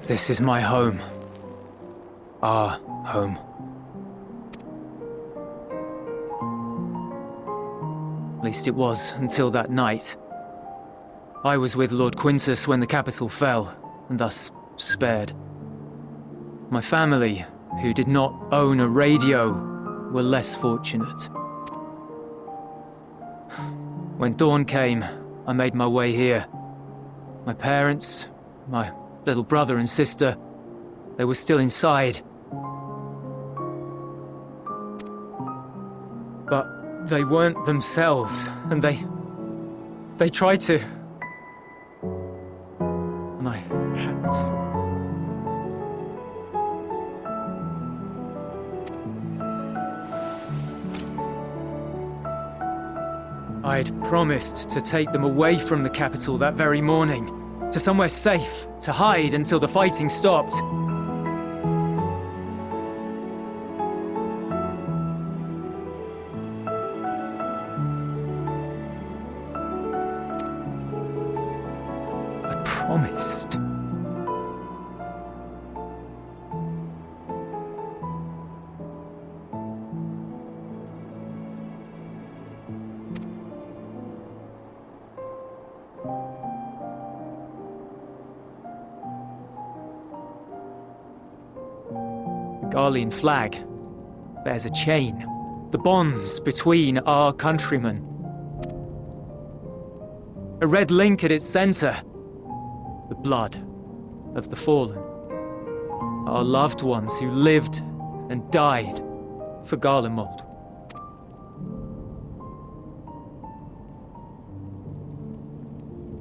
This is my home. Our home. At least it was, until that night. I was with Lord Quintus when the capital fell, and thus spared. My family, who did not own a radio, were less fortunate. When dawn came, I made my way here. My parents, my little brother and sister, they were still inside. But they weren't themselves, and they tried to. And I had to. I'd promised to take them away from the capital that very morning, to somewhere safe, to hide until the fighting stopped. I promised. Garlean flag bears a chain, the bonds between our countrymen. A red link at its center, the blood of the fallen. Our loved ones who lived and died for Garlemald.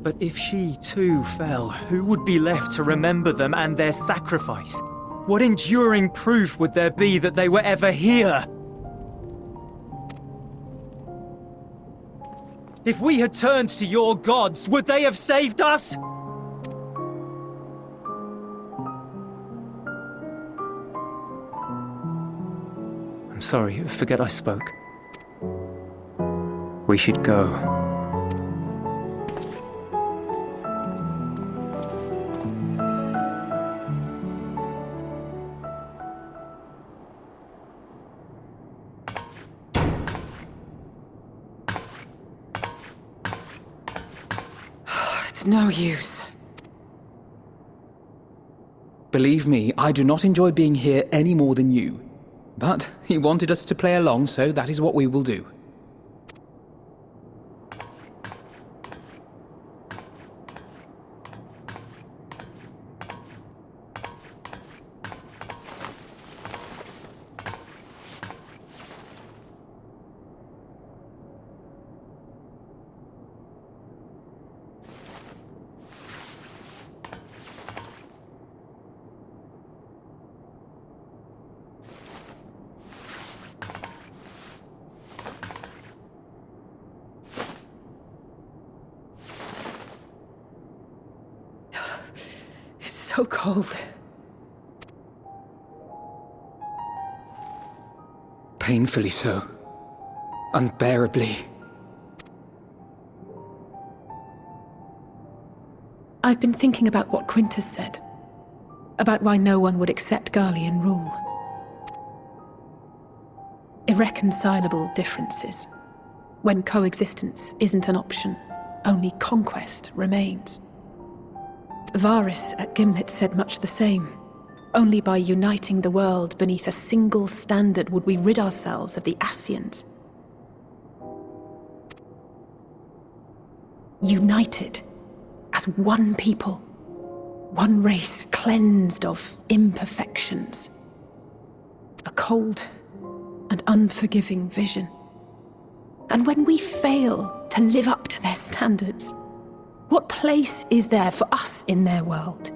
But if she too fell, who would be left to remember them and their sacrifice? What enduring proof would there be that they were ever here? If we had turned to your gods, would they have saved us? I'm sorry, forget I spoke. We should go. No use. Believe me, I do not enjoy being here any more than you. But he wanted us to play along, so that is what we will do. So cold. Painfully so. Unbearably. I've been thinking about what Quintus said. About why no one would accept Garlean rule. Irreconcilable differences. When coexistence isn't an option, only conquest remains. Varus at Gimlet said much the same. Only by uniting the world beneath a single standard would we rid ourselves of the Ascians. United as one people, one race cleansed of imperfections. A cold and unforgiving vision. And when we fail to live up to their standards, what place is there for us in their world?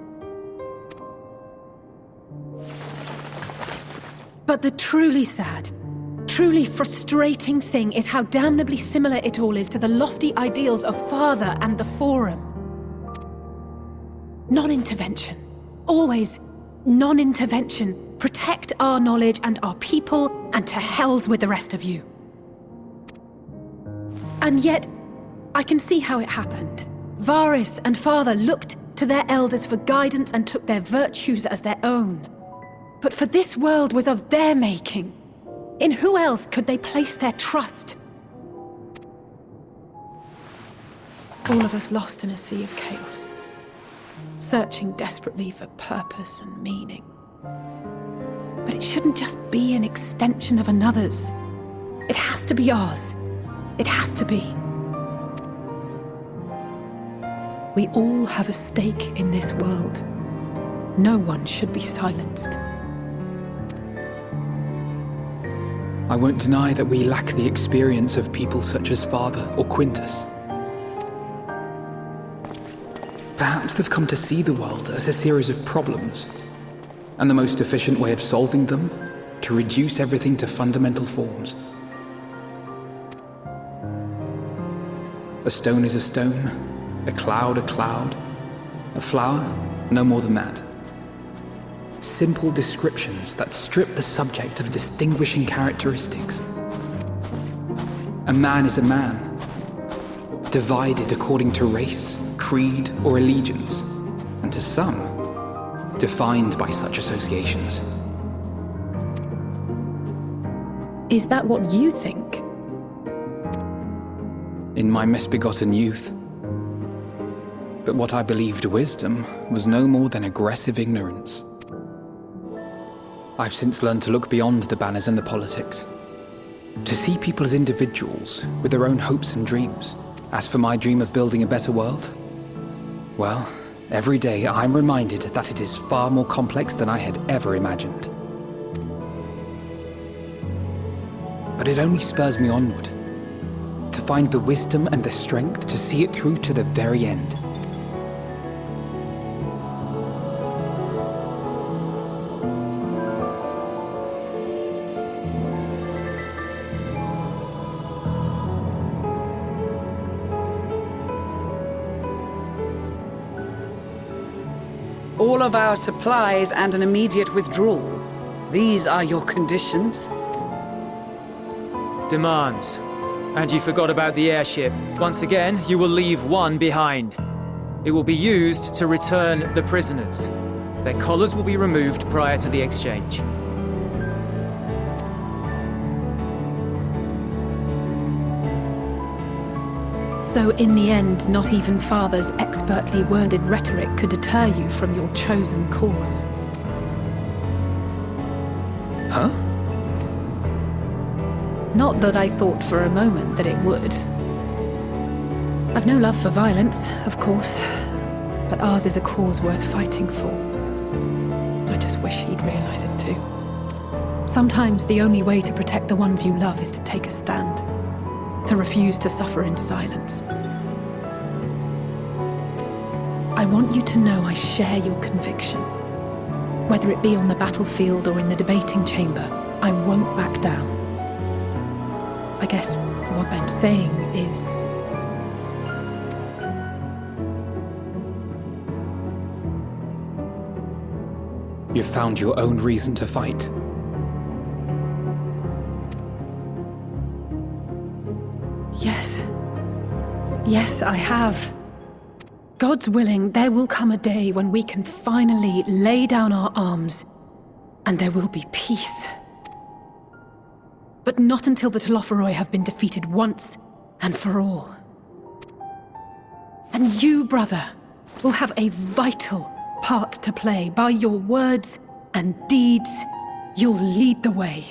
But the truly sad, truly frustrating thing is how damnably similar it all is to the lofty ideals of Father and the Forum. Non-intervention. Always non-intervention. Protect our knowledge and our people, and to hells with the rest of you. And yet, I can see how it happened. Varus and Father looked to their elders for guidance and took their virtues as their own. But for this world was of their making. In who else could they place their trust? All of us lost in a sea of chaos, searching desperately for purpose and meaning. But it shouldn't just be an extension of another's. It has to be ours. It has to be. We all have a stake in this world. No one should be silenced. I won't deny that we lack the experience of people such as Father or Quintus. Perhaps they've come to see the world as a series of problems, and the most efficient way of solving them, to reduce everything to fundamental forms. A stone is a stone, a cloud, a flower, no more than that. Simple descriptions that strip the subject of distinguishing characteristics. A man is a man, divided according to race, creed, or allegiance, and to some, defined by such associations. Is that what you think? In my misbegotten youth. But what I believed wisdom was no more than aggressive ignorance. I've since learned to look beyond the banners and the politics, to see people as individuals with their own hopes and dreams. As for my dream of building a better world, well, every day I'm reminded that it is far more complex than I had ever imagined. But it only spurs me onward, to find the wisdom and the strength to see it through to the very end. All of our supplies and an immediate withdrawal. These are your conditions? Demands. And you forgot about the airship. Once again, you will leave one behind. It will be used to return the prisoners. Their collars will be removed prior to the exchange. So in the end, not even Father's expertly worded rhetoric could deter you from your chosen course. Huh? Not that I thought for a moment that it would. I've no love for violence, of course, but ours is a cause worth fighting for. I just wish he'd realize it too. Sometimes the only way to protect the ones you love is to take a stand, to refuse to suffer in silence. I want you to know I share your conviction. Whether it be on the battlefield or in the debating chamber, I won't back down. I guess what I'm saying is... You've found your own reason to fight. Yes. Yes, I have. God's willing, there will come a day when we can finally lay down our arms, and there will be peace. But not until the Telophoroi have been defeated once and for all. And you, brother, will have a vital part to play. By your words and deeds, you'll lead the way.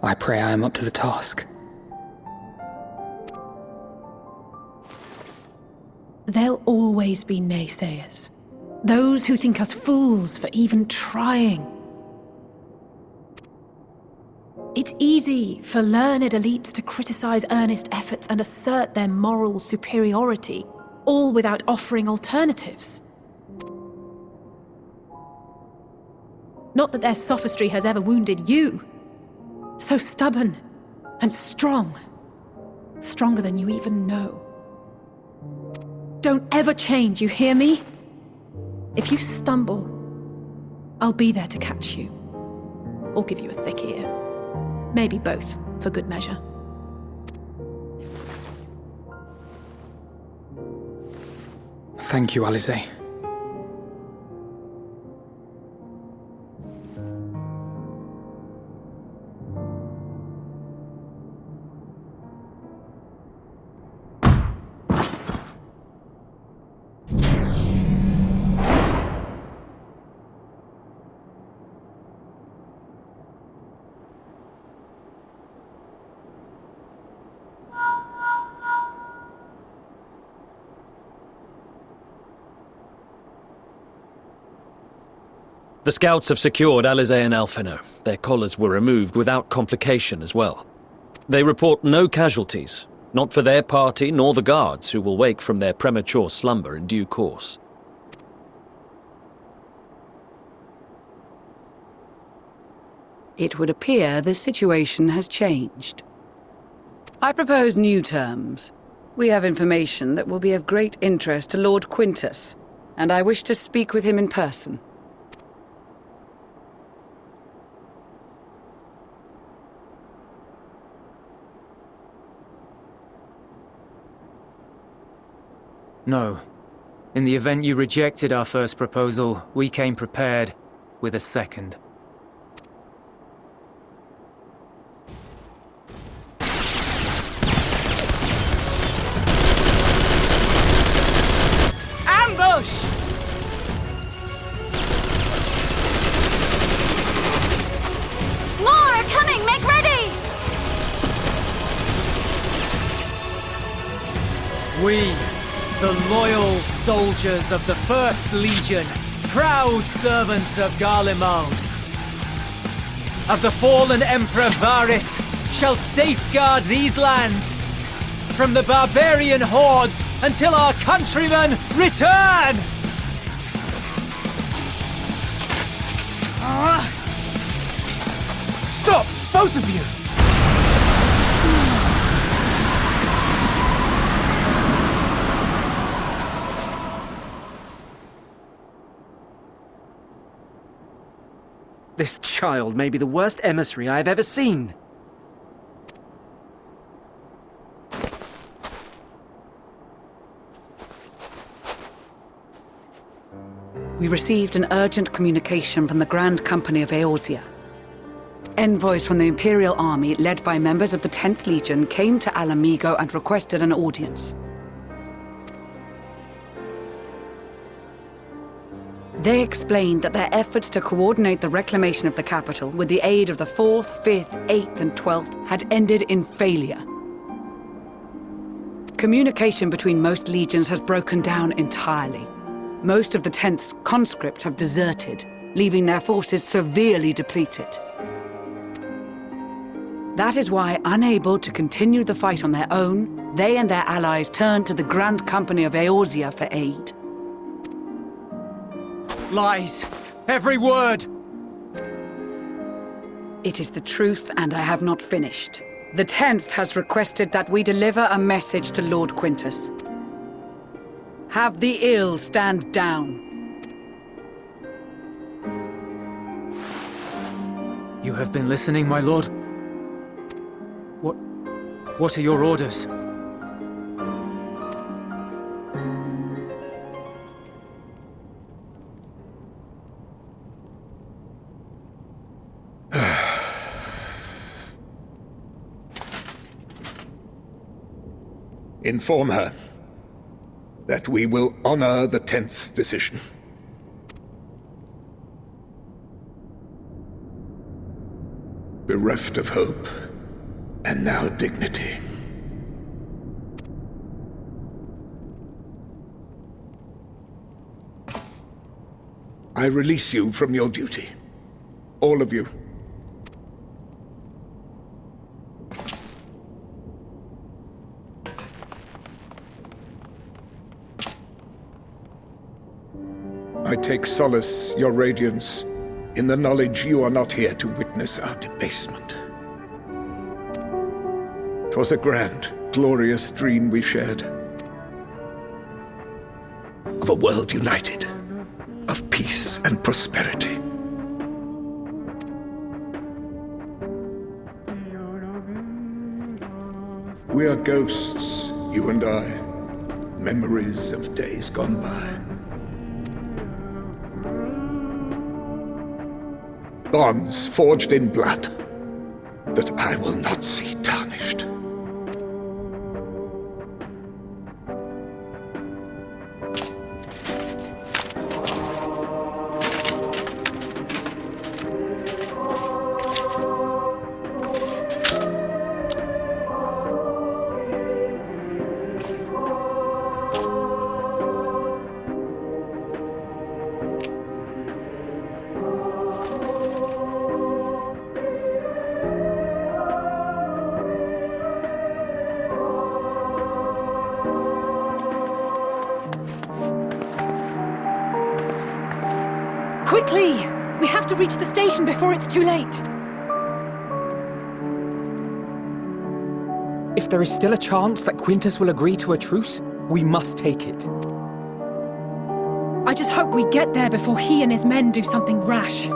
I pray I am up to the task. There'll always be naysayers. Those who think us fools for even trying. It's easy for learned elites to criticize earnest efforts and assert their moral superiority, all without offering alternatives. Not that their sophistry has ever wounded you. So stubborn and strong. Stronger than you even know. Don't ever change, you hear me? If you stumble, I'll be there to catch you. Or give you a thick ear. Maybe both, for good measure. Thank you, Alize. The scouts have secured Alize and Alphino. Their collars were removed without complication as well. They report no casualties, not for their party nor the guards, who will wake from their premature slumber in due course. It would appear the situation has changed. I propose new terms. We have information that will be of great interest to Lord Quintus, and I wish to speak with him in person. No. In the event you rejected our first proposal, we came prepared with a second. Ambush! More are coming! Make ready! We, the loyal soldiers of the First Legion, proud servants of Garlemald, of the fallen Emperor Varys, shall safeguard these lands from the barbarian hordes until our countrymen return! Stop, both of you! This child may be the worst emissary I have ever seen. We received an urgent communication from the Grand Company of Eorzea. Envoys from the Imperial Army, led by members of the 10th Legion, came to Alamigo and requested an audience. They explained that their efforts to coordinate the reclamation of the capital with the aid of the 4th, 5th, 8th and 12th had ended in failure. Communication between most legions has broken down entirely. Most of the 10th's conscripts have deserted, leaving their forces severely depleted. That is why, unable to continue the fight on their own, they and their allies turned to the Grand Company of Eorzea for aid. Lies! Every word! It is the truth, and I have not finished. The 10th has requested that we deliver a message to Lord Quintus. Have the ill stand down. You have been listening, my lord? What are your orders? Inform her that we will honor the 10th's decision. Bereft of hope, and now dignity. I release you from your duty. All of you. I take solace, your radiance, in the knowledge you are not here to witness our debasement. 'Twas a grand, glorious dream we shared. Of a world united, of peace and prosperity. We are ghosts, you and I, memories of days gone by. Bonds forged in blood that I will not see tarnished. Quickly! We have to reach the station before it's too late. If there is still a chance that Quintus will agree to a truce, we must take it. I just hope we get there before he and his men do something rash.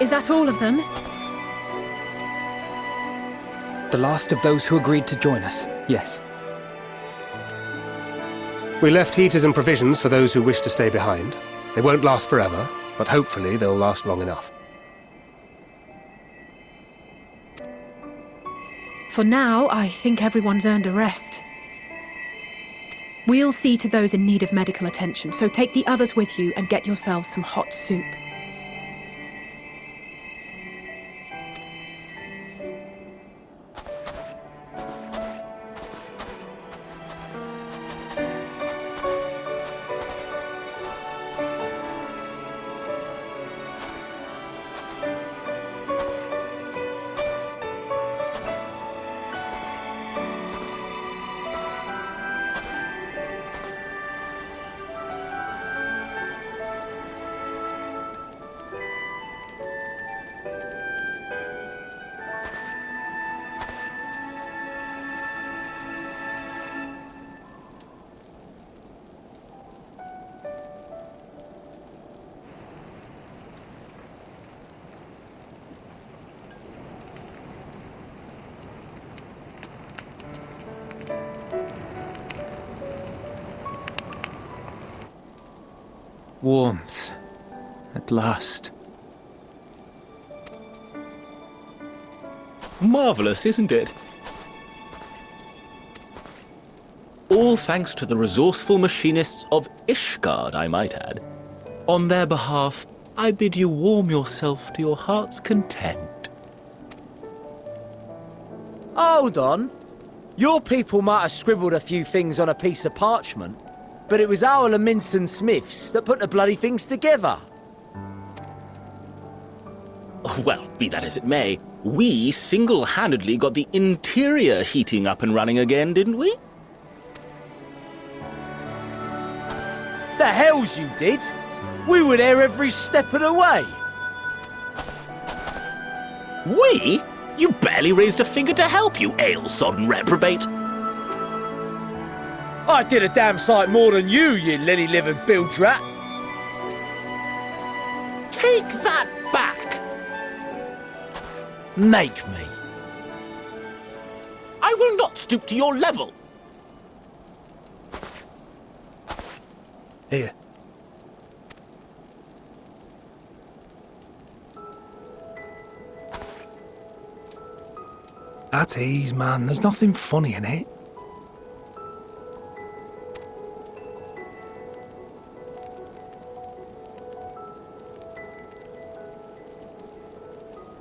Is that all of them? The last of those who agreed to join us, yes. We left heaters and provisions for those who wish to stay behind. They won't last forever, but hopefully they'll last long enough. For now, I think everyone's earned a rest. We'll see to those in need of medical attention, so take the others with you and get yourselves some hot soup. Warmth. At last. Marvellous, isn't it? All thanks to the resourceful machinists of Ishgard, I might add. On their behalf, I bid you warm yourself to your heart's content. Hold on. Your people might have scribbled a few things on a piece of parchment, but it was our Leminson Smiths that put the bloody things together. Well, be that as it may, we single-handedly got the interior heating up and running again, didn't we? The hells you did! We were there every step of the way. We? You barely raised a finger to help, you ale-sodden reprobate. I did a damn sight more than you, you lily-livered bilge rat. Take that back! Make me. I will not stoop to your level. Here. At ease, man. There's nothing funny in it.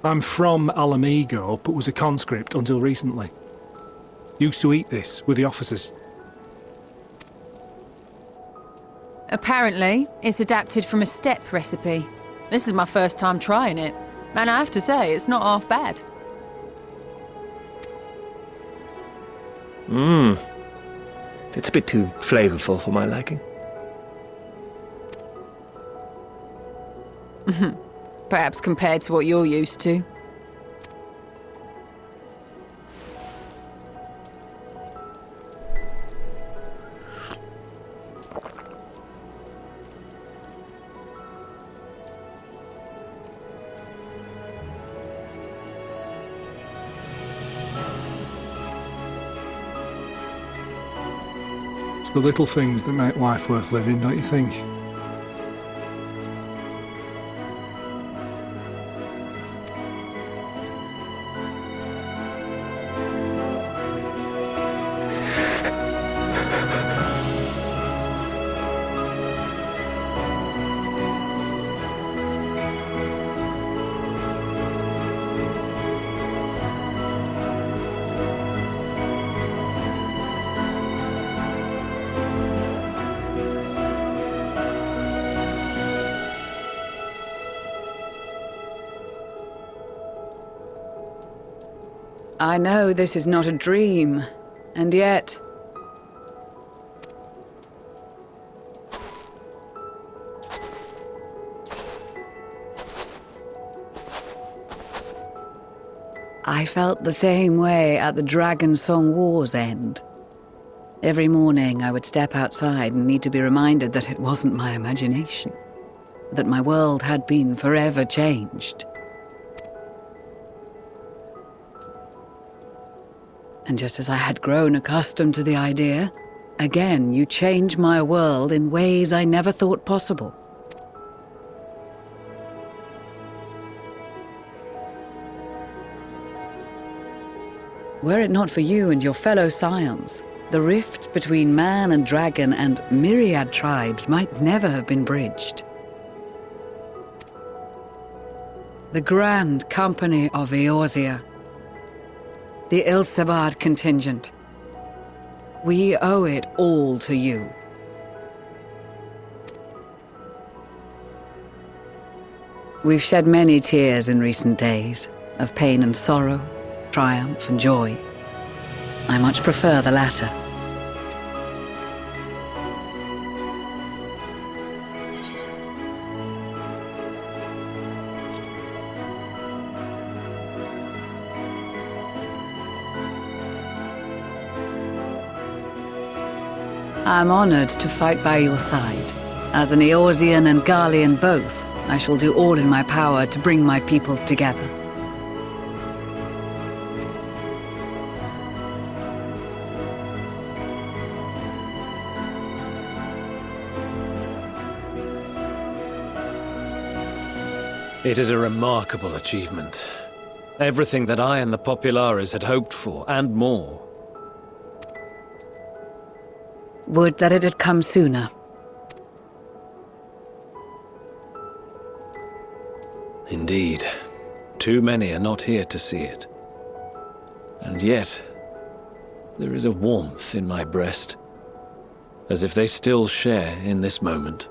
I'm from Alamigo, but was a conscript until recently. Used to eat this with the officers. Apparently, it's adapted from a steppe recipe. This is my first time trying it, and I have to say, it's not half bad. It's a bit too flavorful for my liking. Perhaps compared to what you're used to. It's the little things that make life worth living, don't you think? I know this is not a dream, and yet... I felt the same way at the Dragon Song War's end. Every morning I would step outside and need to be reminded that it wasn't my imagination, that my world had been forever changed. And just as I had grown accustomed to the idea, again you changed my world in ways I never thought possible. Were it not for you and your fellow scions, the rift between man and dragon and myriad tribes might never have been bridged. The Grand Company of Eorzea, the Ilsabard contingent, we owe it all to you. We've shed many tears in recent days, of pain and sorrow, triumph and joy. I much prefer the latter. I'm honored to fight by your side. As an Eorzean and Garlean both, I shall do all in my power to bring my peoples together. It is a remarkable achievement. Everything that I and the Populares had hoped for, and more. Would that it had come sooner. Indeed. Too many are not here to see it. And yet, there is a warmth in my breast, as if they still share in this moment.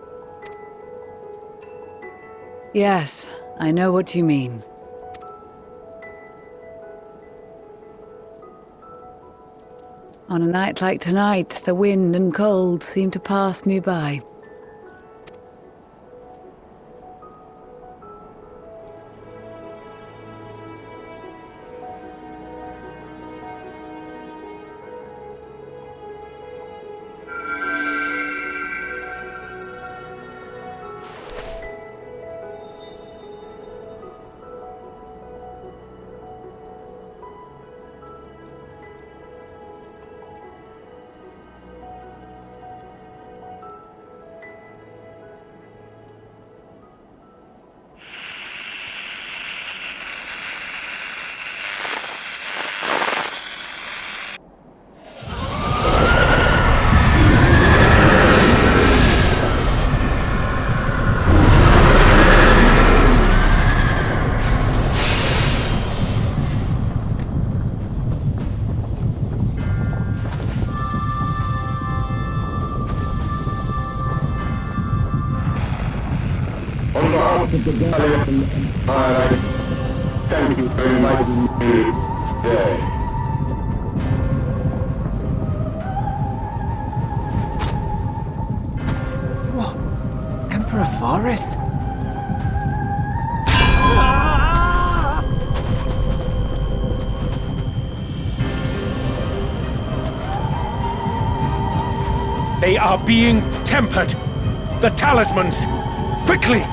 Yes, I know what you mean. On a night like tonight, the wind and cold seem to pass me by. On behalf of the Garlean Empire, thank you for inviting me today. What? Emperor Varys? They are being tempered. The talismans! Quickly!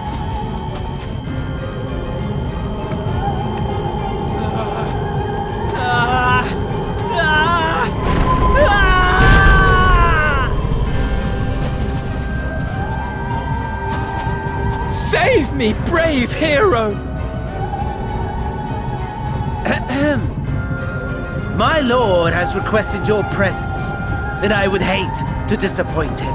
Save me, brave hero! My lord has requested your presence, and I would hate to disappoint him.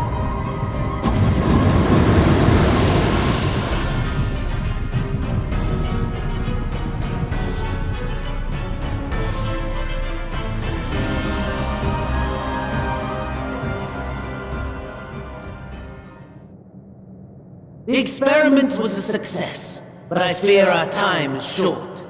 The experiment was a success, but I fear our time is short.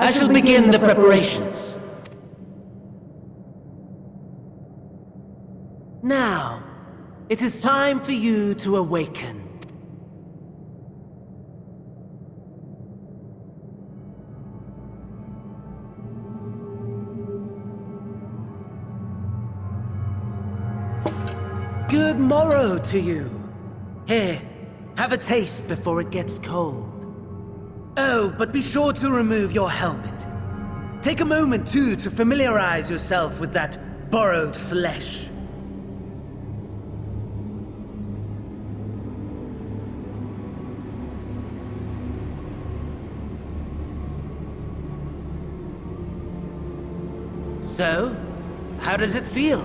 I shall begin the preparations. Now, it is time for you to awaken. Good morrow to you. Here, have a taste before it gets cold. Oh, but be sure to remove your helmet. Take a moment, too, to familiarize yourself with that borrowed flesh. So, how does it feel?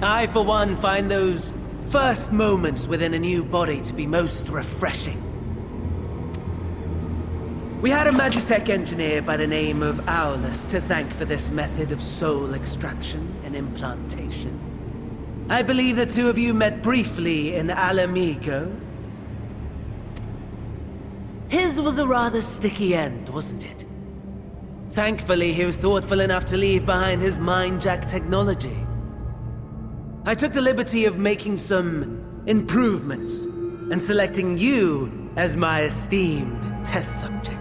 I, for one, find those first moments within a new body to be most refreshing. We had a Magitech engineer by the name of Aulus to thank for this method of soul extraction and implantation. I believe the two of you met briefly in Alamigo. His was a rather sticky end, wasn't it? Thankfully, he was thoughtful enough to leave behind his mind-jack technology. I took the liberty of making some improvements and selecting you as my esteemed test subject.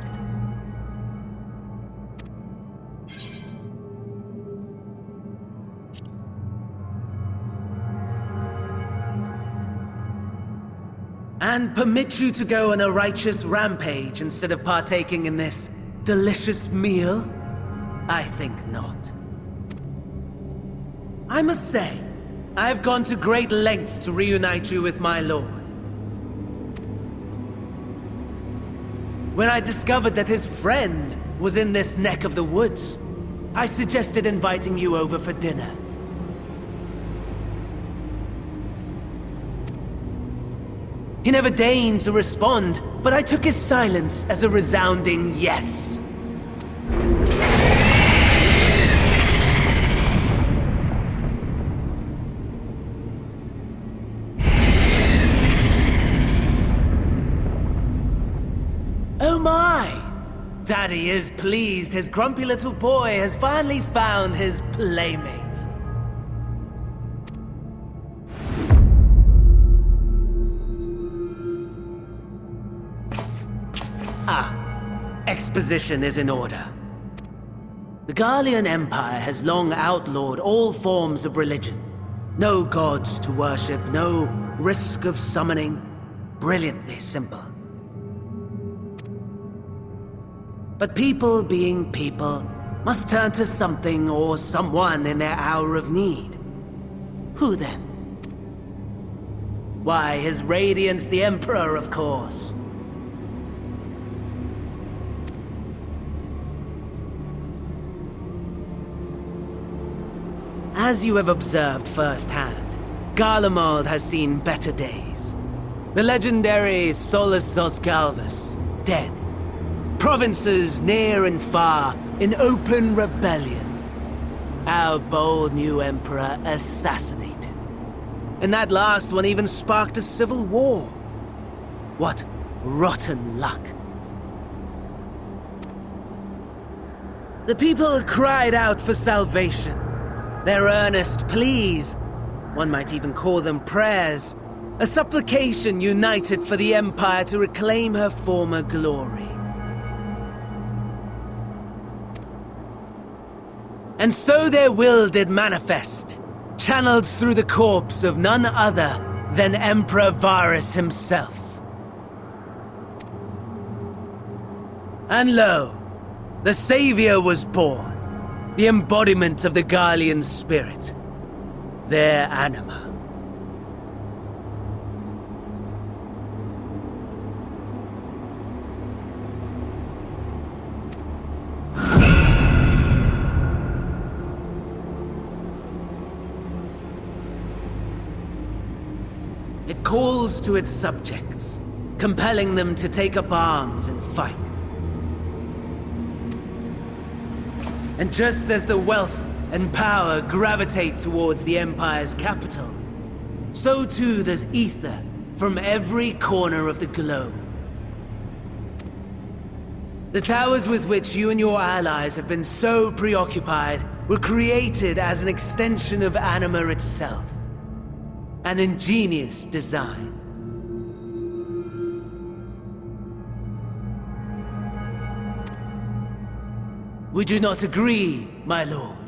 And permit you to go on a righteous rampage instead of partaking in this delicious meal? I think not. I must say, I've gone to great lengths to reunite you with my lord. When I discovered that his friend was in this neck of the woods, I suggested inviting you over for dinner. He never deigned to respond, but I took his silence as a resounding yes. Oh my! Daddy is pleased his grumpy little boy has finally found his playmate. Exposition is in order. The Garlean Empire has long outlawed all forms of religion. No gods to worship, no risk of summoning. Brilliantly simple. But people being people must turn to something or someone in their hour of need. Who then? Why, His Radiance the Emperor, of course. As you have observed firsthand, Garlemald has seen better days. The legendary Solus Zosgalvus, dead. Provinces near and far in open rebellion. Our bold new emperor assassinated. And that last one even sparked a civil war. What rotten luck. The people cried out for salvation. Their earnest pleas, one might even call them prayers, a supplication united for the Empire to reclaim her former glory. And so their will did manifest, channeled through the corpse of none other than Emperor Varus himself. And lo, the Savior was born. The embodiment of the Garlean spirit. Their anima. It calls to its subjects, compelling them to take up arms and fight. And just as the wealth and power gravitate towards the Empire's capital, so too does ether from every corner of the globe. The towers with which you and your allies have been so preoccupied were created as an extension of Anima itself. An ingenious design. Would you not agree, my lord?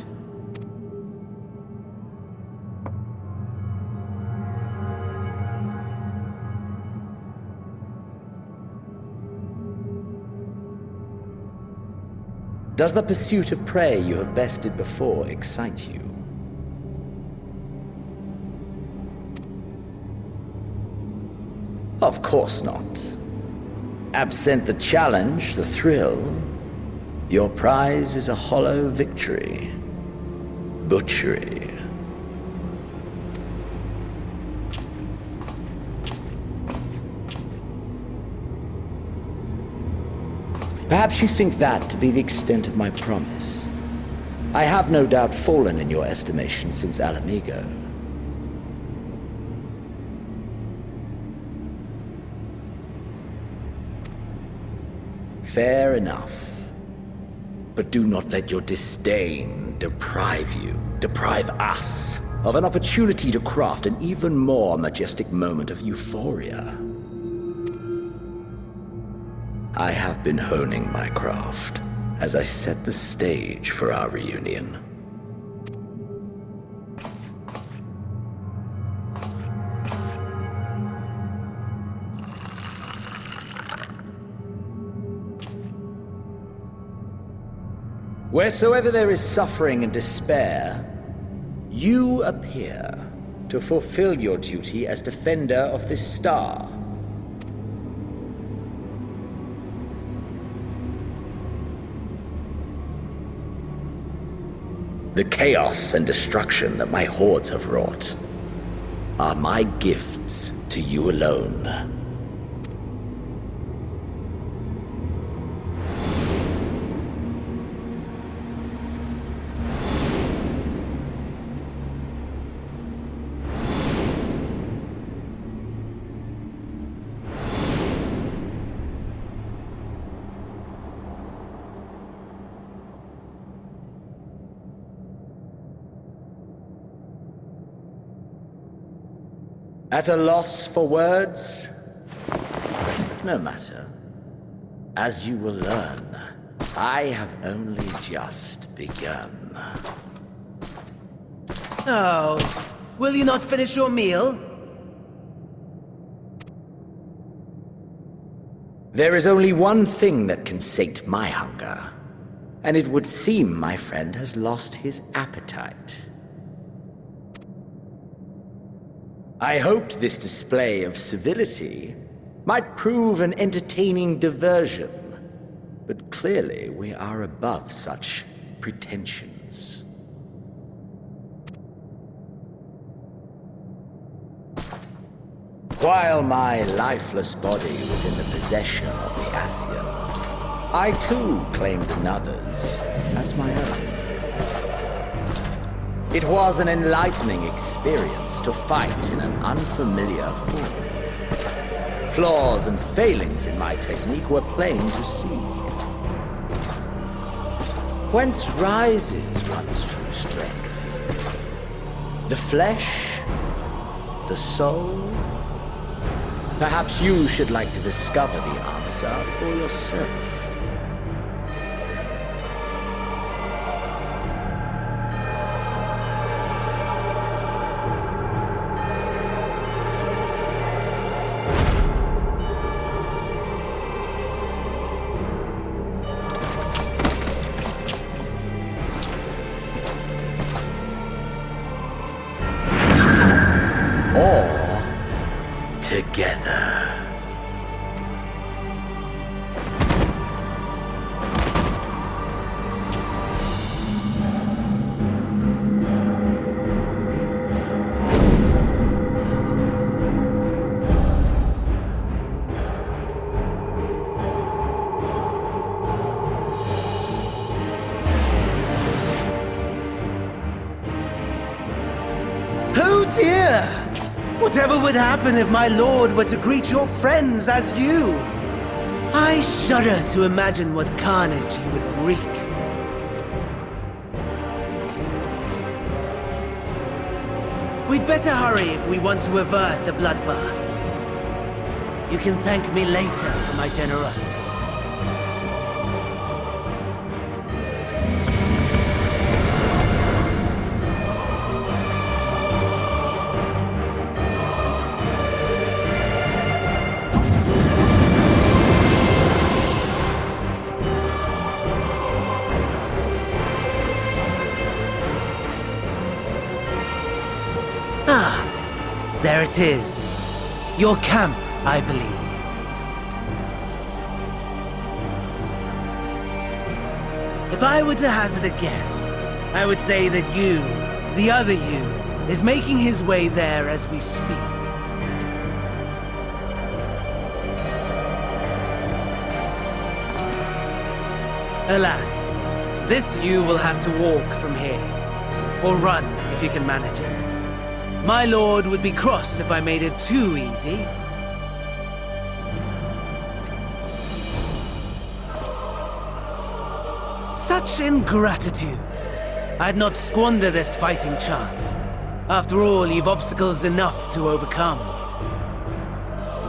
Does the pursuit of prey you have bested before excite you? Of course not. Absent the challenge, the thrill, your prize is a hollow victory. Butchery. Perhaps you think that to be the extent of my promise. I have no doubt fallen in your estimation since Alamigo. Fair enough. But do not let your disdain deprive us, of an opportunity to craft an even more majestic moment of euphoria. I have been honing my craft as I set the stage for our reunion. Wheresoever there is suffering and despair, you appear to fulfill your duty as defender of this star. The chaos and destruction that my hordes have wrought are my gifts to you alone. At a loss for words? No matter. As you will learn, I have only just begun. Oh, will you not finish your meal? There is only one thing that can sate my hunger, and it would seem my friend has lost his appetite. I hoped this display of civility might prove an entertaining diversion, but clearly we are above such pretensions. While my lifeless body was in the possession of the Ascian, I too claimed another's as my own. It was an enlightening experience to fight in an unfamiliar form. Flaws and failings in my technique were plain to see. Whence rises one's true strength? The flesh? The soul? Perhaps you should like to discover the answer for yourself. Together. Oh dear! Whatever would happen if my lord were to greet your friends as you? I shudder to imagine what carnage he would wreak. We'd better hurry if we want to avert the bloodbath. You can thank me later for my generosity. There it is. Your camp, I believe. If I were to hazard a guess, I would say that you, the other you, is making his way there as we speak. Alas, this you will have to walk from here. Or run, if you can manage it. My lord would be cross if I made it too easy. Such ingratitude. I'd not squander this fighting chance. After all, you've obstacles enough to overcome.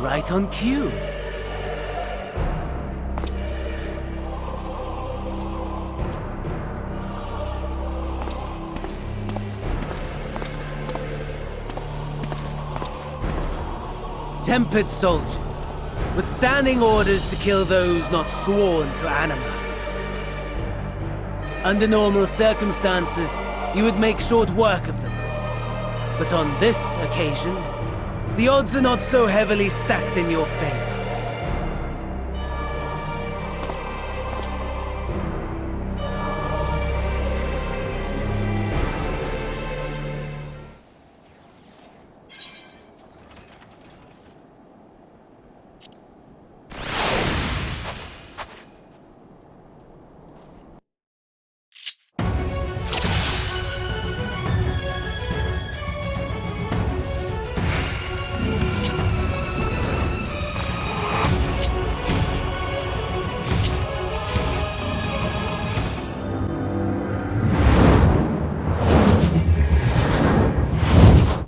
Right on cue. Tempered soldiers, with standing orders to kill those not sworn to anima. Under normal circumstances, you would make short work of them. But on this occasion, the odds are not so heavily stacked in your favor.